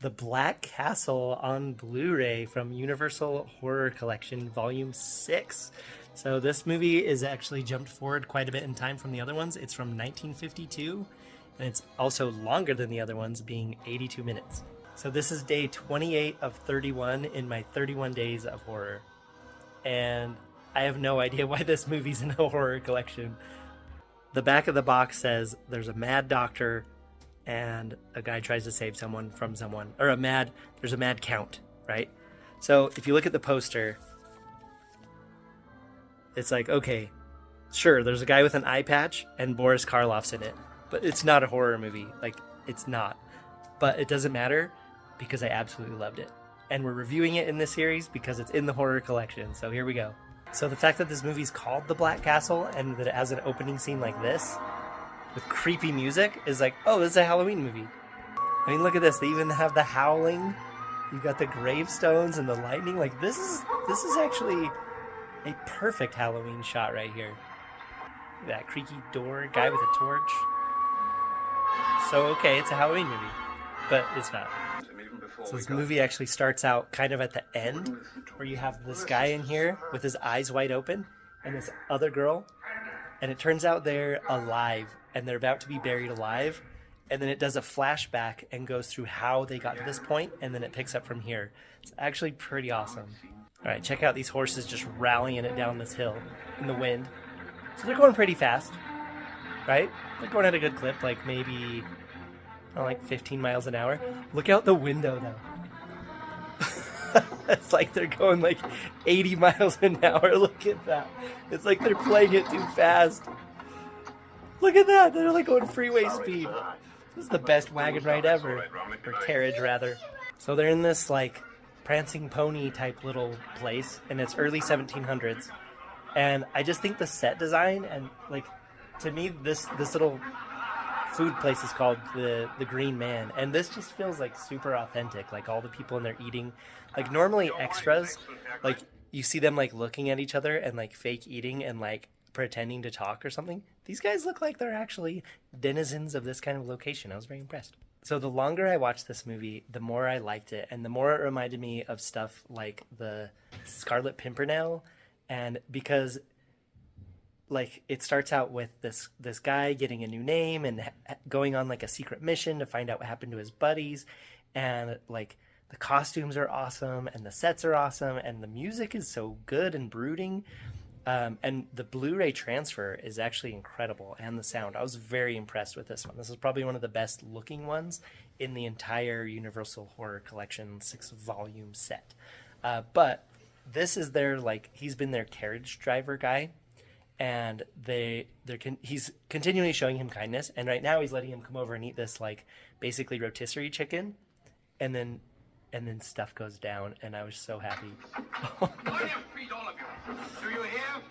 The Black Castle on Blu-ray from Universal Horror Collection, Volume 6. So this movie is actually jumped forward quite a bit in time from the other ones. It's from 1952, and it's also longer than the other ones, being 82 minutes. So this is day 28 of 31 in my 31 days of horror. And I have no idea why this movie's in a horror collection. The back of the box says there's a mad doctor and a guy tries to save someone from someone, or there's a mad count, right? So if you look at the poster, it's like, okay, sure, there's a guy with an eye patch and Boris Karloff's in it, but it's not a horror movie. Like, it's not. But it doesn't matter because I absolutely loved it. And we're reviewing it in this series because it's in the horror collection. So here we go. So the fact that this movie's called The Black Castle and that it has an opening scene like this with creepy music is like, oh, this is a Halloween movie. I mean, look at this. They even have the howling. You've got the gravestones and the lightning. Like, this is actually a perfect Halloween shot right here. That creaky door, guy with a torch. So, okay, it's a Halloween movie, but it's not. So this movie actually starts out kind of at the end, where you have this guy in here with his eyes wide open, and this other girl, and it turns out they're alive, and they're about to be buried alive, and then it does a flashback and goes through how they got to this point, and then it picks up from here. It's actually pretty awesome. All right, check out these horses just rallying it down this hill in the wind. So they're going pretty fast, right? They're going at a good clip, like maybe like 15 miles an hour. Look out the window, though. It's like they're going like 80 miles an hour. Look at that. It's like they're playing it too fast. Look at that. They're like going freeway speed. This is the best wagon ride ever. Or carriage, rather. So they're in this like prancing pony type little place, and it's early 1700s. And I just think the set design and like, to me, this little food place is called the Green Man, and this just feels like super authentic. Like all the people in there eating, like normally extras, like you see them like looking at each other and like fake eating and like pretending to talk or something. These guys look like they're actually denizens of this kind of location. I was very impressed. So the longer I watched this movie, the more I liked it, and the more it reminded me of stuff like the Scarlet Pimpernel, and because like it starts out with this guy getting a new name and going on like a secret mission to find out what happened to his buddies, and like the costumes are awesome and the sets are awesome and the music is so good and brooding, and the Blu-ray transfer is actually incredible, and the sound. I was very impressed with this one. This is probably one of the best looking ones in the entire Universal Horror Collection 6-volume set. But this is their like, he's been their carriage driver guy, and he's continually showing him kindness, and right now he's letting him come over and eat this like basically rotisserie chicken, and then stuff goes down, and I was so happy.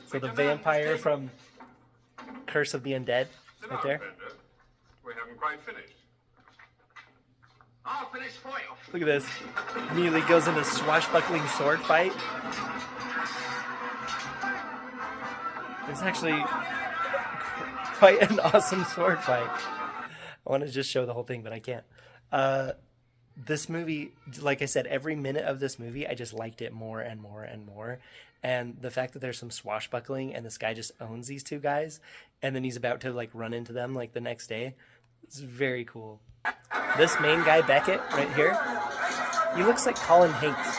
So the vampire from Curse of the Undead right there. We haven't quite finished. I'll finish for you. Look at this. Immediately goes into swashbuckling sword fight. It's actually quite an awesome sword fight. I want to just show the whole thing, but I can't. This movie, like I said, every minute of this movie, I just liked it more and more and more. And the fact that there's some swashbuckling and this guy just owns these two guys, and then he's about to like run into them like the next day, it's very cool. This main guy, Beckett, right here, he looks like Colin Hanks.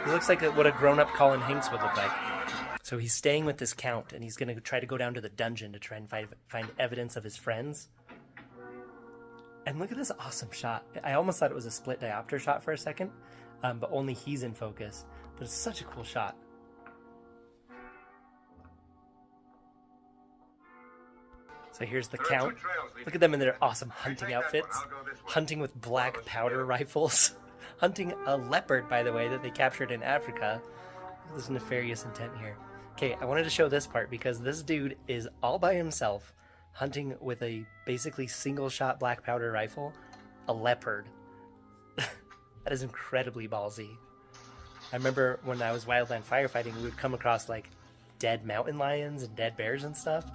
He looks like what a grown-up Colin Hanks would look like. So he's staying with this count, and he's going to try to go down to the dungeon to try and find evidence of his friends. And look at this awesome shot. I almost thought it was a split diopter shot for a second, but only he's in focus. But it's such a cool shot. So here's the count. Look at them in their awesome hunting outfits. Hunting with black powder rifles. Hunting a leopard, by the way, that they captured in Africa. There's nefarious intent here. Okay, I wanted to show this part because this dude is all by himself hunting with a basically single-shot black powder rifle, a leopard. That is incredibly ballsy. I remember when I was wildland firefighting, we would come across like dead mountain lions and dead bears and stuff,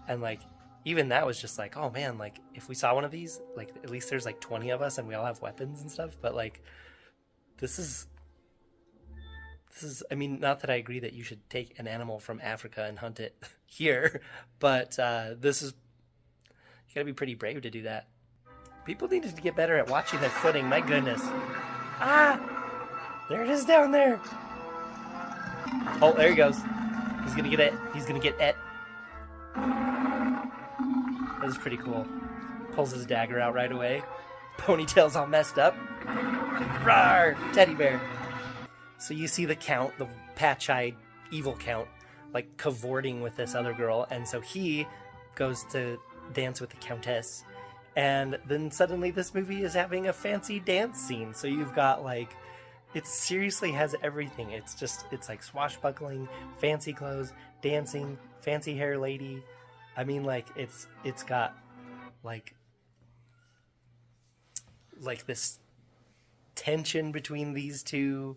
and like even that was just like, oh man, like if we saw one of these, like at least there's like 20 of us and we all have weapons and stuff. But like, this is, I mean, not that I agree that you should take an animal from Africa and hunt it here, but this is, you gotta be pretty brave to do that. People need to get better at watching their footing, my goodness. Ah! There it is down there! Oh, there he goes. He's gonna get it. He's gonna get it. That was pretty cool. Pulls his dagger out right away. Ponytail's all messed up. Rawr! Teddy bear. So you see the Count, the patch-eyed evil Count, like cavorting with this other girl, and so he goes to dance with the Countess, and then suddenly this movie is having a fancy dance scene. So you've got like, it seriously has everything. It's like swashbuckling, fancy clothes, dancing, fancy hair lady. I mean, like it's got like this tension between these two,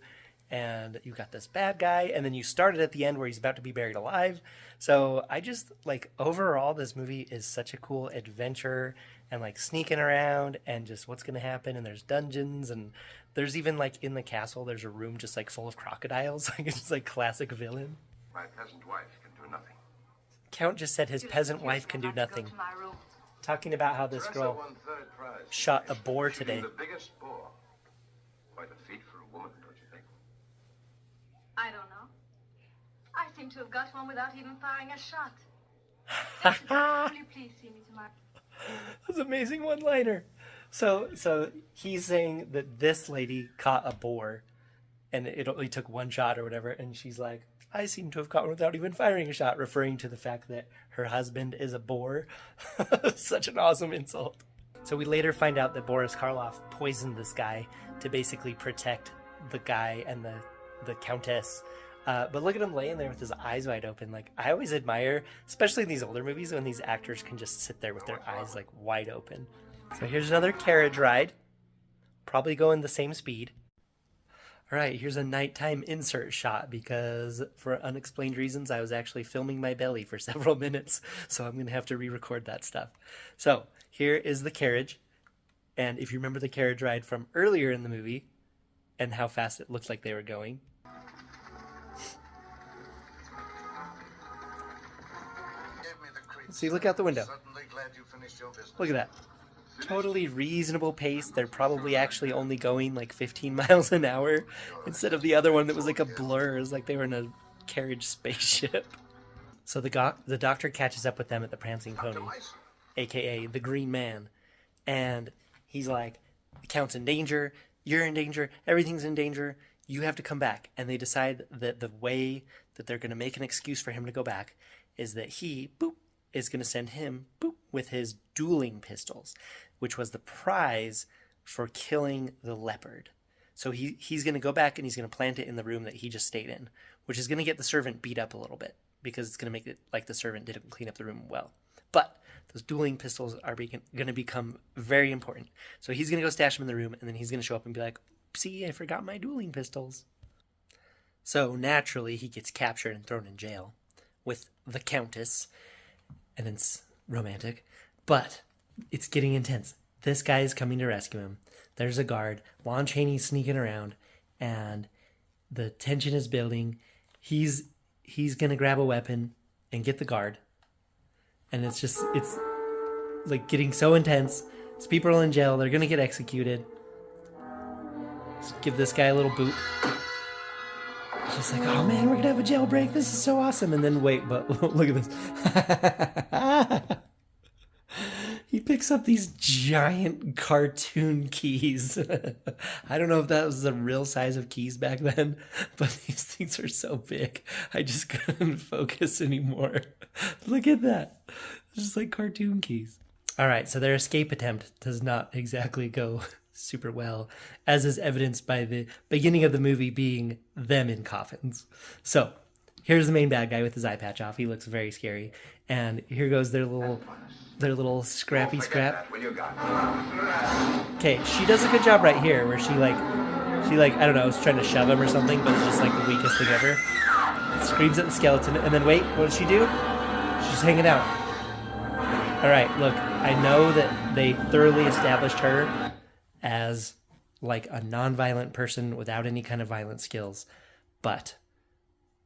and you got this bad guy, and then you started at the end where he's about to be buried alive. So I just like, overall this movie is such a cool adventure, and like sneaking around and just what's gonna happen, and there's dungeons, and there's even like in the castle there's a room just like full of crocodiles. Like it's just like classic villain. My peasant wife can do nothing. Count just said his peasant wife can do nothing. Talking about how this girl shot a boar today. The biggest boar. Quite a feat for a woman, don't you think? I don't know. I seem to have got one without even firing a shot. Will you please see me tomorrow? That's an amazing one-liner. So he's saying that this lady caught a boar, and it only took one shot or whatever, and she's like, I seem to have caught one without even firing a shot, referring to the fact that her husband is a boar. Such an awesome insult. So we later find out that Boris Karloff poisoned this guy to basically protect the guy and the Countess. But look at him laying there with his eyes wide open. Like, I always admire, especially in these older movies, when these actors can just sit there with their eyes like wide open. So here's another carriage ride. Probably going the same speed. All right, here's a nighttime insert shot because for unexplained reasons, I was actually filming my belly for several minutes. So I'm going to have to re-record that stuff. So here is the carriage. And if you remember the carriage ride from earlier in the movie and how fast it looked like they were going. See, look out the window. Look at that. Totally reasonable pace. They're probably actually only going like 15 miles an hour instead of the other one that was like a blur. It was like they were in a carriage spaceship. So the doctor catches up with them at the Prancing Pony, aka the Green Man, and he's like, the Count's in danger, you're in danger, everything's in danger, you have to come back. And they decide that the way that they're going to make an excuse for him to go back is that he, boop, is going to send him, boop, with his dueling pistols, which was the prize for killing the leopard. So he's going to go back and he's going to plant it in the room that he just stayed in, which is going to get the servant beat up a little bit because it's going to make it like the servant didn't clean up the room well. But those dueling pistols are going to become very important. So he's going to go stash them in the room, and then he's going to show up and be like, see, I forgot my dueling pistols. So naturally, he gets captured and thrown in jail with the Countess, and it's romantic, but it's getting intense. This guy is coming to rescue him. There's a guard. Lon Chaney's sneaking around, and the tension is building. He's going to grab a weapon and get the guard. And it's like getting so intense. These people are in jail. They're going to get executed. Just give this guy a little boot. It's just like, oh man, we're going to have a jailbreak. This is so awesome. And then wait, but look at this. He picks up these giant cartoon keys. I don't know if that was the real size of keys back then, but these things are so big. I just couldn't focus anymore. Look at that. It's just like cartoon keys. All right, so their escape attempt does not exactly go super well, as is evidenced by the beginning of the movie being them in coffins. So here's the main bad guy with his eye patch off. He looks very scary. And here goes their little scrappy scrap. Okay, she does a good job right here where she like, I don't know, was trying to shove him or something, but it's just like the weakest thing ever. Screams at the skeleton, and then wait, what does she do? She's hanging out. All right, look, I know that they thoroughly established her as like a non-violent person without any kind of violent skills, but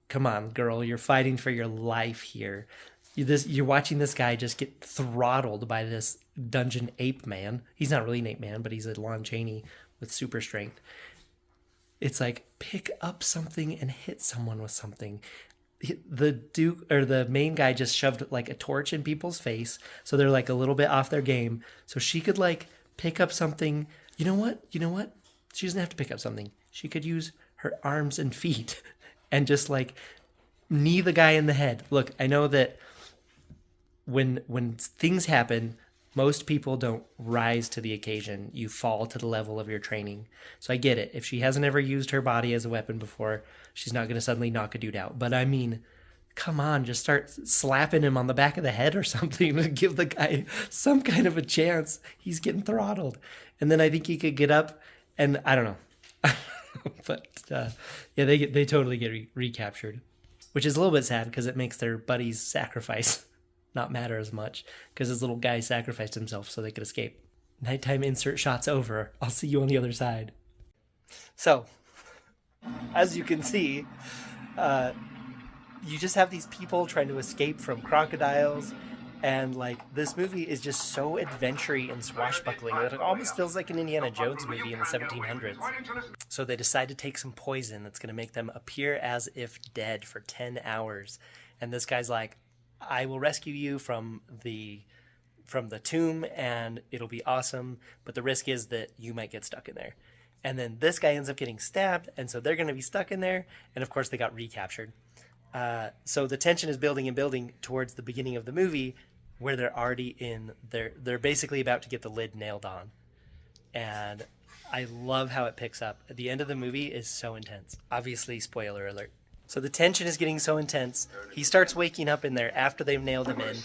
come on, girl, you're fighting for your life here. You're watching this guy just get throttled by this dungeon ape man. He's not really an ape man, but he's a Lon Chaney with super strength. It's like, pick up something and hit someone with something. The Duke, or the main guy, just shoved like a torch in people's face, so they're like a little bit off their game. So she could like pick up something. You know what? She doesn't have to pick up something. She could use her arms and feet and just like knee the guy in the head. Look, I know that when things happen, most people don't rise to the occasion. You fall to the level of your training. So I get it. If she hasn't ever used her body as a weapon before, she's not going to suddenly knock a dude out. But I mean, come on, just start slapping him on the back of the head or something to give the guy some kind of a chance. He's getting throttled. And then I think he could get up, and I don't know. But yeah, they totally get recaptured, which is a little bit sad because it makes their buddy's sacrifice not matter as much, because this little guy sacrificed himself so they could escape. Nighttime insert shots over. I'll see you on the other side. So, as you can see, you just have these people trying to escape from crocodiles, and like this movie is just so adventure-y and swashbuckling that it almost feels like an Indiana Jones movie in the 1700s. So they decide to take some poison that's going to make them appear as if dead for 10 hours. And this guy's like, I will rescue you from the tomb, and it'll be awesome, but the risk is that you might get stuck in there. And then this guy ends up getting stabbed, and so they're going to be stuck in there, and of course they got recaptured. So the tension is building and building towards the beginning of the movie, where they're already they're basically about to get the lid nailed on. And I love how it picks up. At the end of the movie is so intense. Obviously, spoiler alert. So the tension is getting so intense, he starts waking up in there after they've nailed him in.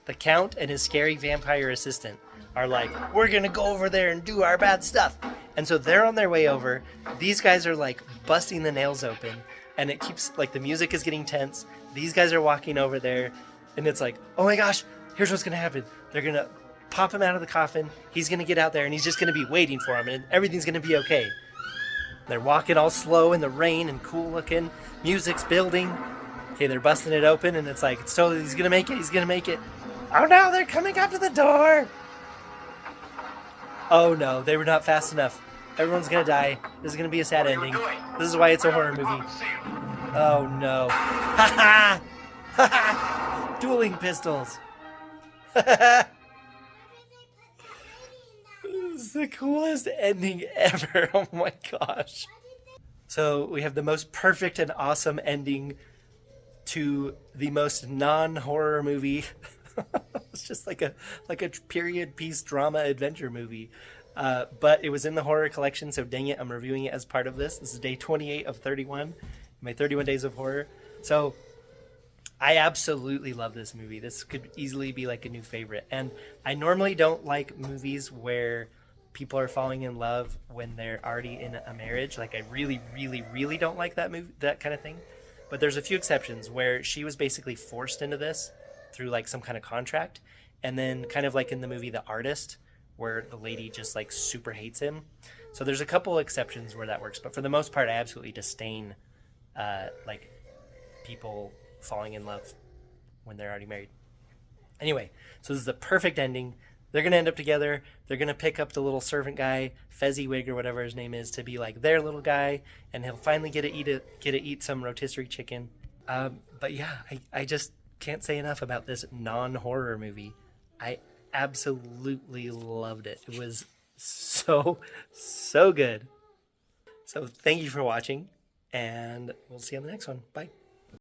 The Count and his scary vampire assistant are like, we're gonna go over there and do our bad stuff. And so they're on their way over. These guys are like busting the nails open, and it keeps, like, the music is getting tense. These guys are walking over there, and it's like, oh my gosh, here's what's gonna happen. They're gonna pop him out of the coffin, he's gonna get out there, and he's just gonna be waiting for him, and everything's gonna be okay. They're walking all slow in the rain and cool looking. Music's building. Okay, they're busting it open, and it's like, it's totally, he's gonna make it. Oh no, they're coming up to the door. Oh no, they were not fast enough. Everyone's gonna die. This is gonna be a sad ending. This is why it's a horror movie. Oh no. Ha ha! Ha ha! Dueling pistols. This is the coolest ending ever. Oh my gosh. So we have the most perfect and awesome ending to the most non-horror movie. It's just like a period piece drama adventure movie. But it was in the horror collection, so dang it, I'm reviewing it as part of this. This is day 28 of 31, my 31 days of horror. So I absolutely love this movie. This could easily be like a new favorite. And I normally don't like movies where people are falling in love when they're already in a marriage. Like, I really, really, really don't like that movie, that kind of thing. But there's a few exceptions where she was basically forced into this through like some kind of contract. And then kind of like in the movie The Artist, where the lady just like super hates him. So there's a couple exceptions where that works. But for the most part, I absolutely disdain like people falling in love when they're already married. Anyway, so this is the perfect ending. They're going to end up together. They're going to pick up the little servant guy, Fezziwig or whatever his name is, to be like their little guy, and he'll finally get to eat some rotisserie chicken. But yeah, I just can't say enough about this non-horror movie. I absolutely loved it. It was so good. So thank you for watching, and we'll see you on the next one. Bye.